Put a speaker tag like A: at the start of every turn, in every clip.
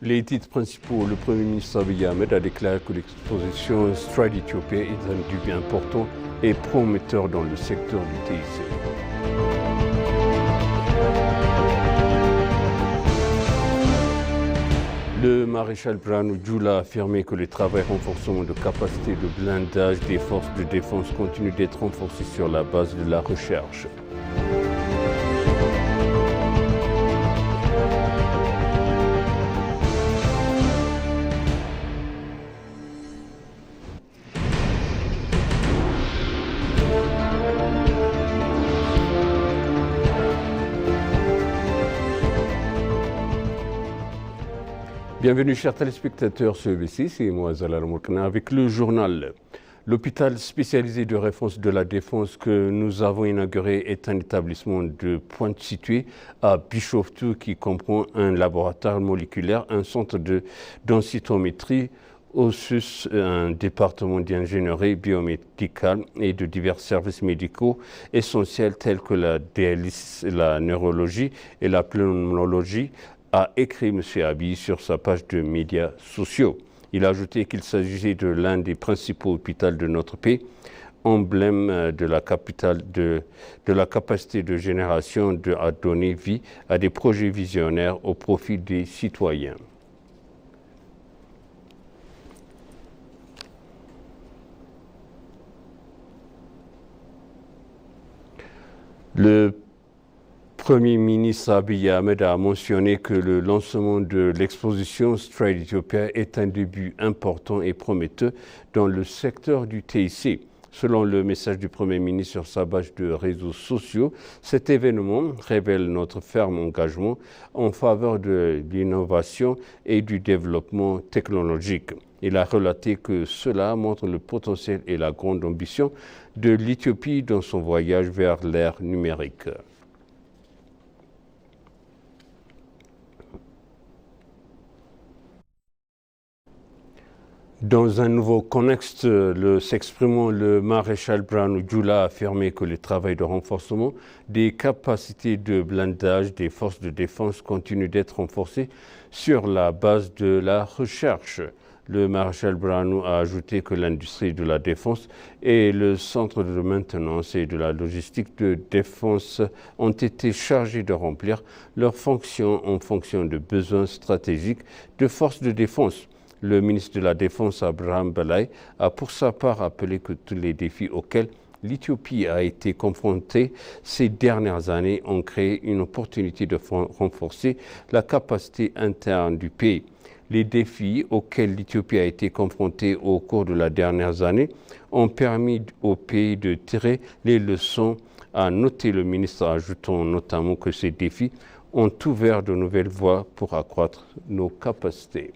A: Les titres principaux, le Premier ministre Abiy Ahmed a déclaré que l'exposition Stride Ethiopia est un début important et prometteur dans le secteur du TIC. Le maréchal Birhanu Jula a affirmé que le travail renforcement de capacité de blindage des forces de défense continue d'être renforcé sur la base de la recherche. Bienvenue chers téléspectateurs sur EBC, c'est moi Zalal Moukna avec le journal. L'hôpital spécialisé de référence de la Défense que nous avons inauguré est un établissement de pointe situé à Bishoftu qui comprend un laboratoire moléculaire, un centre de densitométrie, un département d'ingénierie biomédicale et de divers services médicaux essentiels tels que la dialyse, la neurologie et la pneumologie, a écrit M. Abiy sur sa page de médias sociaux. Il a ajouté qu'il s'agissait de l'un des principaux hôpitaux de notre pays, emblème de la capacité de génération à donner vie à des projets visionnaires au profit des citoyens. Le Premier ministre Abiy Ahmed a mentionné que le lancement de l'exposition Stride Ethiopia est un début important et prometteur dans le secteur du TIC. Selon le message du Premier ministre sur sa page de réseaux sociaux, cet événement révèle notre ferme engagement en faveur de l'innovation et du développement technologique. Il a relaté que cela montre le potentiel et la grande ambition de l'Éthiopie dans son voyage vers l'ère numérique. Dans un nouveau contexte, s'exprimant, le maréchal Birhanu Jula a affirmé que le travail de renforcement des capacités de blindage des forces de défense continue d'être renforcé sur la base de la recherche. Le maréchal Birhanu a ajouté que l'industrie de la défense et le centre de maintenance et de la logistique de défense ont été chargés de remplir leurs fonctions en fonction de besoins stratégiques de forces de défense. Le ministre de la Défense, Abraham Bellay, a pour sa part rappelé que tous les défis auxquels l'Éthiopie a été confrontée ces dernières années ont créé une opportunité de renforcer la capacité interne du pays. Les défis auxquels l'Éthiopie a été confrontée au cours de la dernière année ont permis au pays de tirer les leçons, a noté le ministre, ajoutant notamment que ces défis ont ouvert de nouvelles voies pour accroître nos capacités.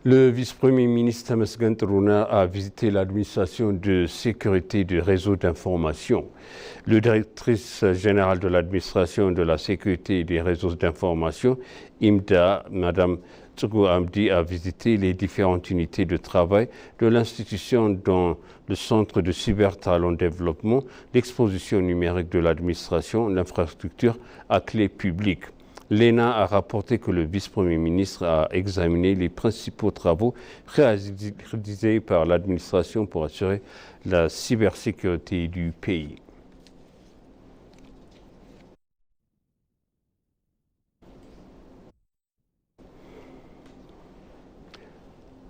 A: Le vice-premier ministre Temesgen Runa a visité l'administration de sécurité du réseau d'information. Le directrice générale de l'administration de la sécurité des réseaux d'information, IMDA, Mme Tsugu Amdi, a visité les différentes unités de travail de l'institution dont le centre de cybertalent développement, l'exposition numérique de l'administration, l'infrastructure à clé publique. L'ENA a rapporté que le vice-premier ministre a examiné les principaux travaux réalisés par l'administration pour assurer la cybersécurité du pays.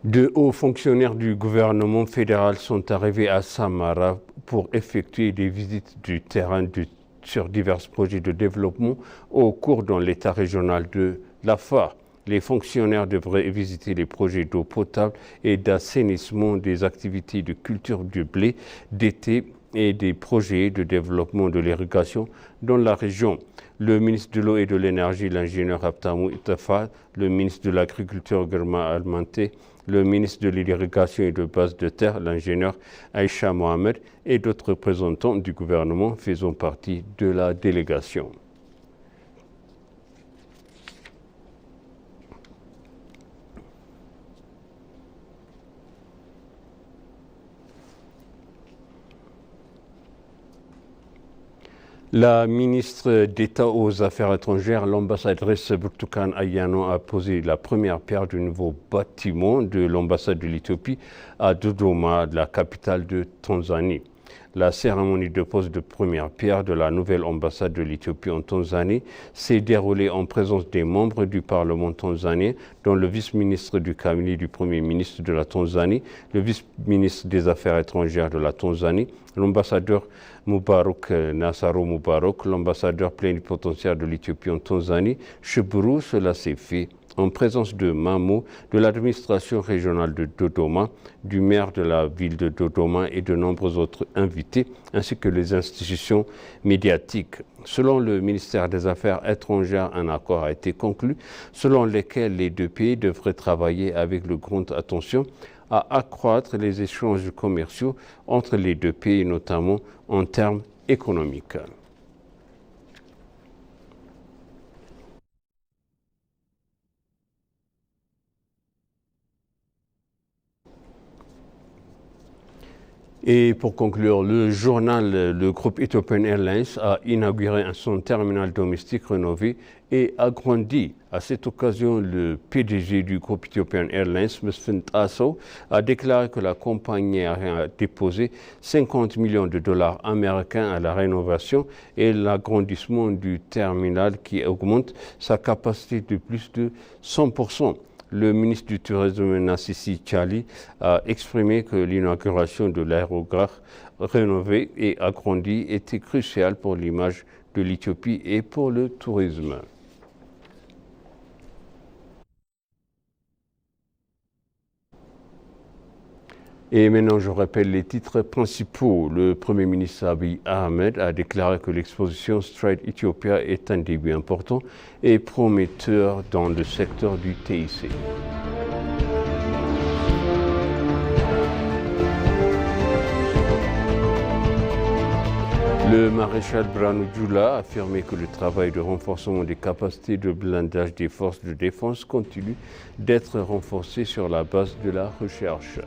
A: De hauts fonctionnaires du gouvernement fédéral sont arrivés à Samara pour effectuer des visites du terrain sur divers projets de développement au cours dans l'État régional de l'Afar. Les fonctionnaires devraient visiter les projets d'eau potable et d'assainissement, des activités de culture du blé d'été et des projets de développement de l'irrigation dans la région. Le ministre de l'eau et de l'énergie, l'ingénieur Abtamou Itafa, le ministre de l'agriculture, Germa Almanté, le ministre de l'irrigation et de base de terre, l'ingénieur Aïcha Mohamed, et d'autres représentants du gouvernement faisant partie de la délégation. La ministre d'État aux Affaires étrangères, l'ambassadrice Burtukan Ayano, a posé la première pierre du nouveau bâtiment de l'ambassade de l'Éthiopie à Dodoma, la capitale de Tanzanie. La cérémonie de pose de première pierre de la nouvelle ambassade de l'Éthiopie en Tanzanie s'est déroulée en présence des membres du Parlement tanzanien, dont le vice-ministre du cabinet du Premier ministre de la Tanzanie, le vice-ministre des Affaires étrangères de la Tanzanie, l'ambassadeur Mubarak Nassaro Mubarak, l'ambassadeur plénipotentiaire de l'Éthiopie en Tanzanie. Cheburu, cela s'est fait en présence de Mamo, de l'administration régionale de Dodoma, du maire de la ville de Dodoma et de nombreux autres invités, ainsi que les institutions médiatiques. Selon le ministère des Affaires étrangères, un accord a été conclu, selon lequel les deux pays devraient travailler avec le grande attention à accroître les échanges commerciaux entre les deux pays, notamment en termes économiques. Et pour conclure, le groupe Ethiopian Airlines a inauguré son terminal domestique rénové et agrandi. À cette occasion, le PDG du groupe Ethiopian Airlines, Mesfin Tasso, a déclaré que la compagnie a déposé 50 millions de dollars américains à la rénovation et l'agrandissement du terminal qui augmente sa capacité de plus de 100%. Le ministre du Tourisme, Nassisi Tchali, a exprimé que l'inauguration de l'aérogare rénové et agrandi était cruciale pour l'image de l'Éthiopie et pour le tourisme. Et maintenant, je rappelle les titres principaux. Le Premier ministre Abiy Ahmed a déclaré que l'exposition Stride Ethiopia est un début important et prometteur dans le secteur du TIC. Le maréchal Brano Djoula a affirmé que le travail de renforcement des capacités de blindage des forces de défense continue d'être renforcé sur la base de la recherche.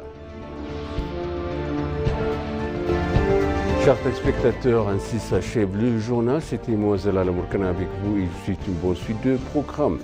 A: Chers téléspectateurs, ainsi s'achève le journal. C'était Moazela Lamourkana avec vous et je vous souhaite une bonne suite de programmes.